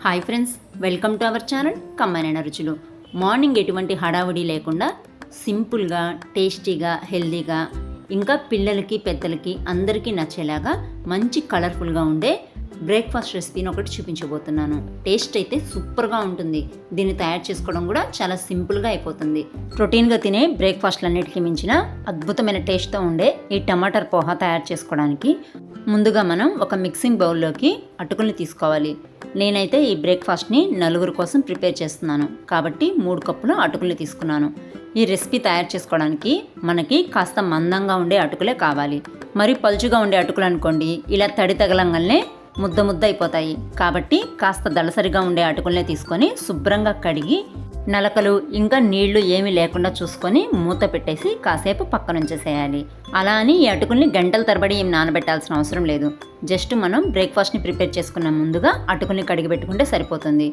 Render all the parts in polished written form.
Hi friends, welcome to our channel కమ్మనైన రుచులు. Morning ఎటువంటి హడావుడి లేకుండా సింపుల్గా, టేస్టీగా, హెల్దీగా, ఇంకా పిల్లలకి పెద్దలకి అందరికీ నచ్చేలాగా మంచి కలర్ఫుల్గా ఉండే బ్రేక్ఫాస్ట్ రెసిపీని ఒకటి చూపించబోతున్నాను. టేస్ట్ అయితే సూపర్గా ఉంటుంది. దీన్ని తయారు చేసుకోవడం కూడా చాలా సింపుల్గా అయిపోతుంది. ప్రోటీన్గా తినే బ్రేక్ఫాస్ట్లన్నిటికీ మించిన అద్భుతమైన టేస్ట్తో ఉండే ఈ టమాటర్ పోహా తయారు చేసుకోవడానికి ముందుగా మనం ఒక మిక్సింగ్ బౌల్లోకి అటుకుల్ని తీసుకోవాలి. నేనైతే ఈ బ్రేక్ఫాస్ట్ని నలుగురు కోసం ప్రిపేర్ చేస్తున్నాను కాబట్టి 3 కప్పులు అటుకుల్ని తీసుకున్నాను. ఈ రెసిపీ తయారు చేసుకోవడానికి మనకి కాస్త మందంగా ఉండే అటుకులే కావాలి. మరి పలుచుగా ఉండే అటుకులు అనుకోండి, ఇలా తడి తగలంగానే ముద్ద అయిపోతాయి. కాబట్టి కాస్త దళసరిగా ఉండే అటుకుల్నే తీసుకొని శుభ్రంగా కడిగి నలకలు ఇంకా నీళ్లు ఏమీ లేకుండా చూసుకొని మూత పెట్టేసి కాసేపు పక్కన ఉంచేసేయాలి. అలా అని ఈ అటుకుల్ని గంటల తరబడి ఏం నానబెట్టాల్సిన అవసరం లేదు. జస్ట్ మనం బ్రేక్ఫాస్ట్ని ప్రిపేర్ చేసుకున్న ముందుగా అటుకుల్ని కడిగి పెట్టుకుంటే సరిపోతుంది.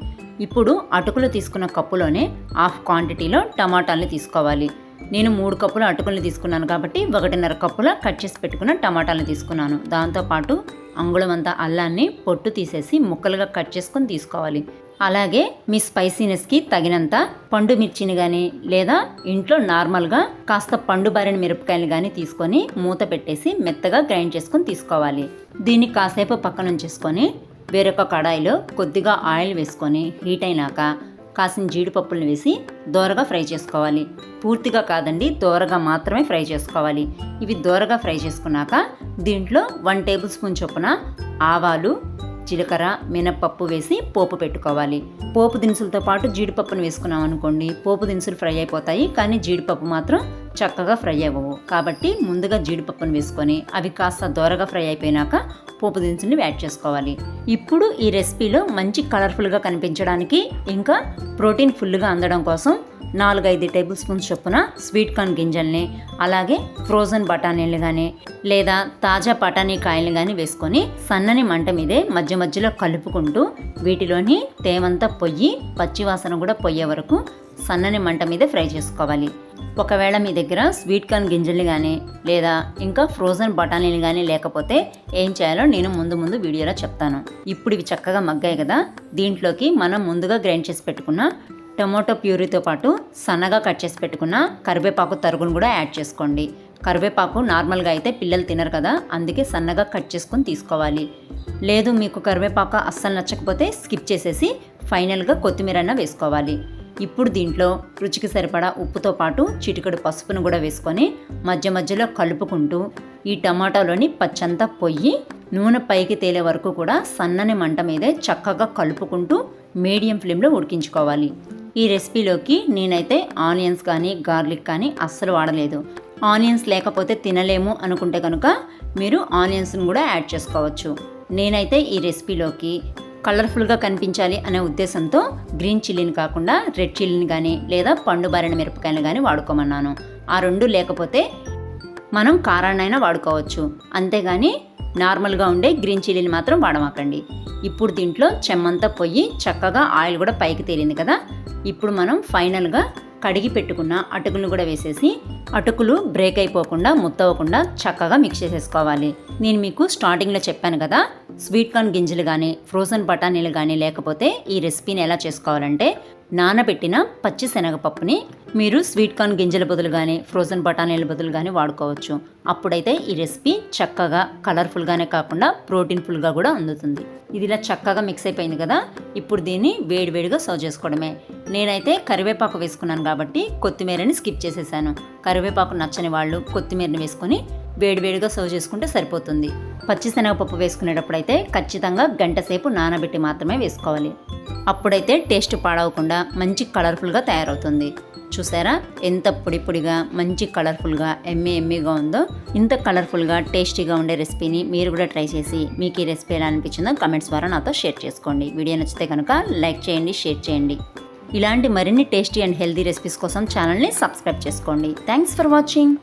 ఇప్పుడు అటుకులు తీసుకున్న కప్పులోనే హాఫ్ క్వాంటిటీలో టమాటాలని తీసుకోవాలి. నేను 3 కప్పుల అటుకుల్ని తీసుకున్నాను కాబట్టి 1.5 కప్పుల కట్ చేసి పెట్టుకున్న టమాటాలను తీసుకున్నాను. దాంతోపాటు అంగుళమంతా అల్లాన్ని పొట్టు తీసేసి ముక్కలుగా కట్ చేసుకొని తీసుకోవాలి. అలాగే మీ స్పైసీనెస్కి తగినంత పండు మిర్చిని కానీ లేదా ఇంట్లో నార్మల్గా కాస్త పండు బారిన మిరపకాయలు కానీ తీసుకొని మూత పెట్టేసి మెత్తగా గ్రైండ్ చేసుకొని తీసుకోవాలి. దీన్ని కాసేపు పక్కన ఉంచేసుకొని వేరొక కడాయిలో కొద్దిగా ఆయిల్ వేసుకొని హీట్ అయినాక కాసిన జీడిపప్పులను వేసి దోరగా ఫ్రై చేసుకోవాలి. పూర్తిగా కాదండి, దోరగా మాత్రమే ఫ్రై చేసుకోవాలి. ఇవి దోరగా ఫ్రై చేసుకున్నాక దీంట్లో 1 టేబుల్ స్పూన్ చొప్పున ఆవాలు, జీలకర్ర, మినప్పప్పు వేసి పోపు పెట్టుకోవాలి. పోపు దినుసులతో పాటు జీడిపప్పును వేసుకున్నాం అనుకోండి, పోపు దినుసులు ఫ్రై అయిపోతాయి, కానీ జీడిపప్పు మాత్రం చక్కగా ఫ్రై అవ్వవు. కాబట్టి ముందుగా జీడిపప్పును వేసుకొని అవి కాస్త దోరగా ఫ్రై అయిపోయినాక పోపు దినుసుల్ని యాడ్ చేసుకోవాలి. ఇప్పుడు ఈ రెసిపీలో మంచి కలర్ఫుల్గా కనిపించడానికి ఇంకా ప్రోటీన్ ఫుల్గా అందడం కోసం 4-5 టేబుల్ స్పూన్స్ చొప్పున స్వీట్ కార్న్ గింజల్ని, అలాగే ఫ్రోజన్ బఠానీలు కానీ లేదా తాజా బఠానీ కాయలు కానీ వేసుకొని సన్నని మంట మీదే మధ్యలో కలుపుకుంటూ వీటిలోని తేమంతా పొయ్యి పచ్చివాసన కూడా పొయ్యే వరకు సన్నని మంట మీదే ఫ్రై చేసుకోవాలి. ఒకవేళ మీ దగ్గర స్వీట్ కార్న్ గింజల్ని కానీ లేదా ఇంకా ఫ్రోజన్ బఠానీలు కానీ లేకపోతే ఏం చేయాలో నేను ముందు వీడియోలో చెప్తాను. ఇప్పుడు ఇవి చక్కగా మగ్గాయి కదా, దీంట్లోకి మనం ముందుగా గ్రైండ్ చేసి పెట్టుకున్న టొమాటో ప్యూరీతో పాటు సన్నగా కట్ చేసి పెట్టుకున్న కరివేపాకు తరుగును కూడా యాడ్ చేసుకోండి. కరివేపాకు నార్మల్గా అయితే పిల్లలు తినరు కదా, అందుకే సన్నగా కట్ చేసుకొని తీసుకోవాలి. లేదు మీకు కరివేపాకు అస్సలు నచ్చకపోతే స్కిప్ చేసేసి ఫైనల్గా కొత్తిమీర అన్న వేసుకోవాలి. ఇప్పుడు దీంట్లో రుచికి సరిపడా ఉప్పుతో పాటు చిటికెడు పసుపును కూడా వేసుకొని మధ్యలో కలుపుకుంటూ ఈ టమాటాలోని పచ్చంతా పొయ్యి నూనె పైకి తేలే వరకు కూడా సన్నని మంట మీదే చక్కగా కలుపుకుంటూ మీడియం ఫ్లేమ్లో ఉడికించుకోవాలి. ఈ రెసిపీలోకి నేనైతే ఆనియన్స్ కానీ గార్లిక్ కానీ అస్సలు వాడలేదు. ఆనియన్స్ లేకపోతే తినలేము అనుకుంటే కనుక మీరు ఆనియన్స్ని కూడా యాడ్ చేసుకోవచ్చు. నేనైతే ఈ రెసిపీలోకి కలర్ఫుల్గా కనిపించాలి అనే ఉద్దేశంతో గ్రీన్ చిల్లీని కాకుండా రెడ్ చిల్లీని కానీ లేదా పండు బారిన మిరపకాయలు కానీ వాడుకోమన్నాను. ఆ 2 లేకపోతే మనం కారాన్నైనా వాడుకోవచ్చు, అంతేగాని నార్మల్గా ఉండే గ్రీన్ చిల్లీని మాత్రం వాడమాకండి. ఇప్పుడు దీంట్లో చెమ్మంతా పొయ్యి చక్కగా ఆయిల్ కూడా పైకి తేలింది కదా, ఇప్పుడు మనం ఫైనల్గా కడిగి పెట్టుకున్న అటుకులను కూడా వేసేసి అటుకులు బ్రేక్ అయిపోకుండా ముత్తవకుండా చక్కగా మిక్స్ చేసేసుకోవాలి. నేను మీకు స్టార్టింగ్లో చెప్పాను కదా, స్వీట్ కార్న్ గింజలు కానీ ఫ్రోజన్ బఠానీలు కానీ లేకపోతే ఈ రెసిపీని ఎలా చేసుకోవాలంటే నానబెట్టిన పచ్చి శనగపప్పుని మీరు స్వీట్ కార్న్ గింజల బదులు కానీ ఫ్రోజన్ బఠానీల బదులు కానీ వాడుకోవచ్చు. అప్పుడైతే ఈ రెసిపీ చక్కగా కలర్ఫుల్గానే కాకుండా ప్రోటీన్ ఫుల్గా కూడా అందుతుంది. ఇది ఇలా చక్కగా మిక్స్ అయిపోయింది కదా, ఇప్పుడు దీన్ని వేడివేడిగా సర్వ్ చేసుకోవడమే. నేనైతే కరివేపాకు వేసుకున్నాను కాబట్టి కొత్తిమీరని స్కిప్ చేసేసాను. కరివేపాకు నచ్చని వాళ్ళు కొత్తిమీరని వేసుకొని వేడివేడిగా సర్వ్ చేసుకుంటే సరిపోతుంది. పచ్చిశనగపప్పు వేసుకునేటప్పుడైతే ఖచ్చితంగా గంట సేపు నానబెట్టి మాత్రమే వేసుకోవాలి. అప్పుడైతే టేస్ట్ పాడవకుండా మంచి కలర్ఫుల్గా తయారవుతుంది. చూసారా ఎంత పొడిగా మంచి కలర్ఫుల్గా ఎమ్మీగా ఉందో. ఇంత కలర్ఫుల్గా టేస్టీగా ఉండే రెసిపీని మీరు కూడా ట్రై చేసి మీకు ఈ రెసిపీ ఎలా అనిపించిందో కమెంట్స్ ద్వారా నాతో షేర్ చేసుకోండి. వీడియో నచ్చితే కనుక లైక్ చేయండి, షేర్ చేయండి. ఇలాంటి మరిన్ని టేస్టీ అండ్ హెల్తీ రెసిపీస్ కోసం ఛానల్ని సబ్స్క్రైబ్ చేసుకోండి. Thanks for watching.